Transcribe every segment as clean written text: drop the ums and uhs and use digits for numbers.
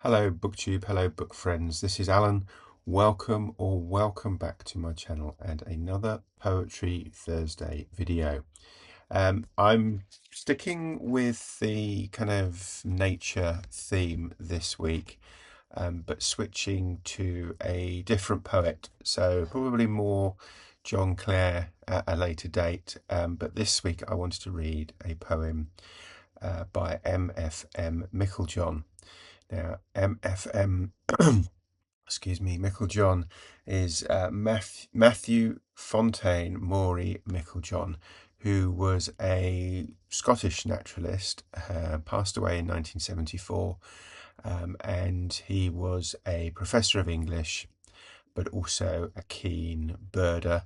Hello booktube, hello book friends, this is Alan. Welcome back to my channel and another Poetry Thursday video. I'm sticking with the kind of nature theme this week, but switching to a different poet, so probably more John Clare at a later date, but this week I wanted to read a poem by M.F.M. Meiklejohn. Now, M.F.M. excuse me, Meiklejohn is Matthew Fontaine Maury Meiklejohn, who was a Scottish naturalist, passed away in 1974, and he was a professor of English, but also a keen bird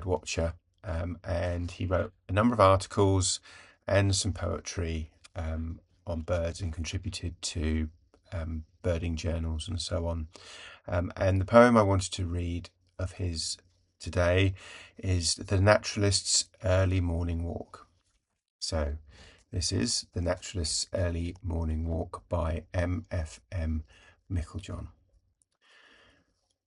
watcher, and he wrote a number of articles and some poetry on birds and contributed to birding journals and so on. And the poem I wanted to read of his today is The Naturalists' Early Morning Walk. So this is The Naturalists' Early Morning Walk by M.F.M. Meiklejohn.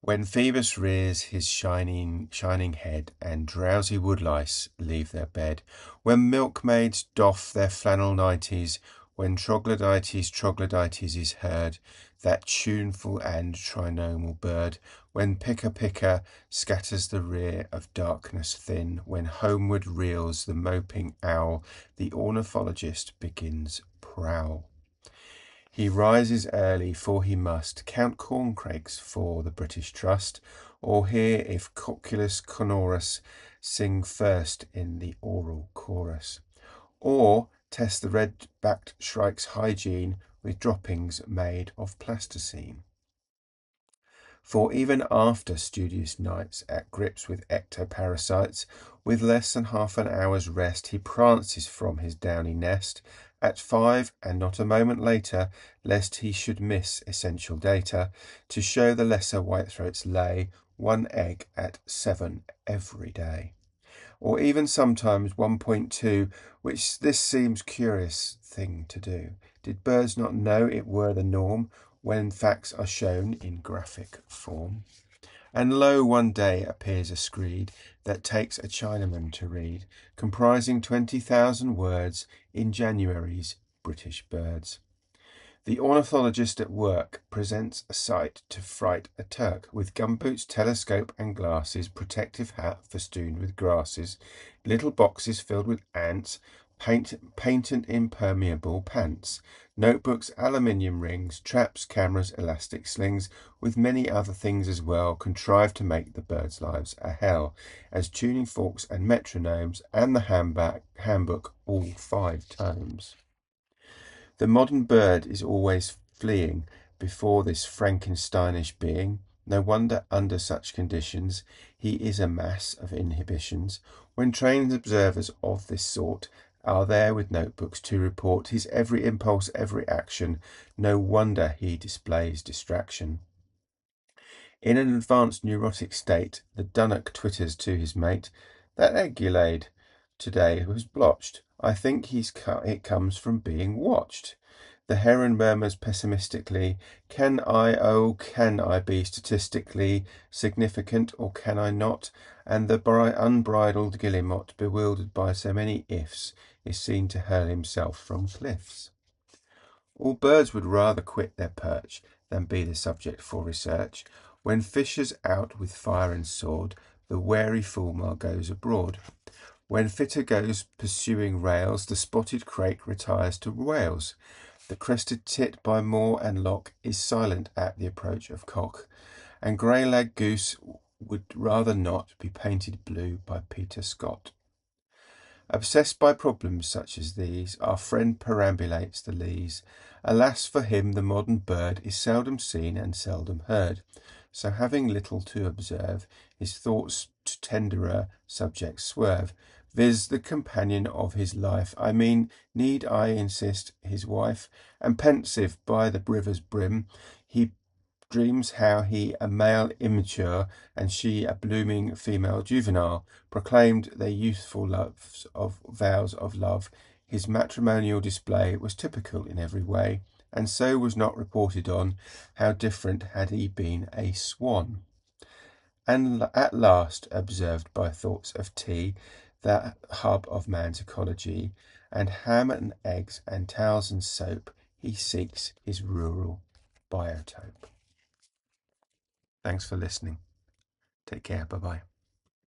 When Phoebus rears his shining head, and drowsy woodlice leave their bed, when milkmaids doff their flannel nighties, when troglodytes is heard, that tuneful and trinomial bird, when picker scatters the rear of darkness thin, when homeward reels the moping owl, the ornithologist begins prowl. He rises early, for he must count corncrakes for the British Trust, or hear if Cocculus Conorus sing first in the oral chorus, or test the red-backed shrike's hygiene with droppings made of plasticine. For even after studious nights, at grips with ectoparasites, with less than half an hour's rest, he prances from his downy nest at 5, and not a moment later, lest he should miss essential data, to show the lesser whitethroats lay 1 egg at 7 every day, or even sometimes 1.2, which this seems curious thing to do. Did birds not know it were the norm, when facts are shown in graphic form? And lo, one day appears a screed that takes a Chinaman to read, comprising 20,000 words in January's British birds. The ornithologist at work presents a sight to fright a Turk, with gumboots, telescope and glasses, protective hat festooned with grasses, little boxes filled with ants, patent impermeable pants, notebooks, aluminium rings, traps, cameras, elastic slings, with many other things as well, contrived to make the birds' lives a hell, as tuning forks and metronomes, and the handbook, all 5 tomes. The modern bird is always fleeing before this Frankensteinish being. No wonder under such conditions he is a mass of inhibitions. When trained observers of this sort are there with notebooks to report his every impulse, every action, no wonder he displays distraction. In an advanced neurotic state, the dunnock twitters to his mate, "That egg you laid today was blotched. I think it comes from being watched." The heron murmurs pessimistically, can I be statistically significant, or can I not? And the unbridled guillemot, bewildered by so many ifs, is seen to hurl himself from cliffs. All birds would rather quit their perch than be the subject for research. When fishers out with fire and sword, the wary fulmar goes abroad. When fitter goes pursuing rails, the spotted crake retires to Wales. The crested tit by moor and loch is silent at the approach of cock, and grey-lag goose would rather not be painted blue by Peter Scott. Obsessed by problems such as these, our friend perambulates the leas. Alas for him, the modern bird is seldom seen and seldom heard. So having little to observe, his thoughts to tenderer subjects swerve, viz. The companion of his life, I mean, need I insist, his wife, and pensive by the river's brim, he dreams how he, a male immature, and she, a blooming female juvenile, proclaimed their youthful vows of love. His matrimonial display was typical in every way, and so was not reported on. How different had he been a swan! And at last, observed by thoughts of tea, that hub of man's ecology, and ham and eggs and towels and soap, he seeks his rural biotope. Thanks for listening. Take care. Bye-bye.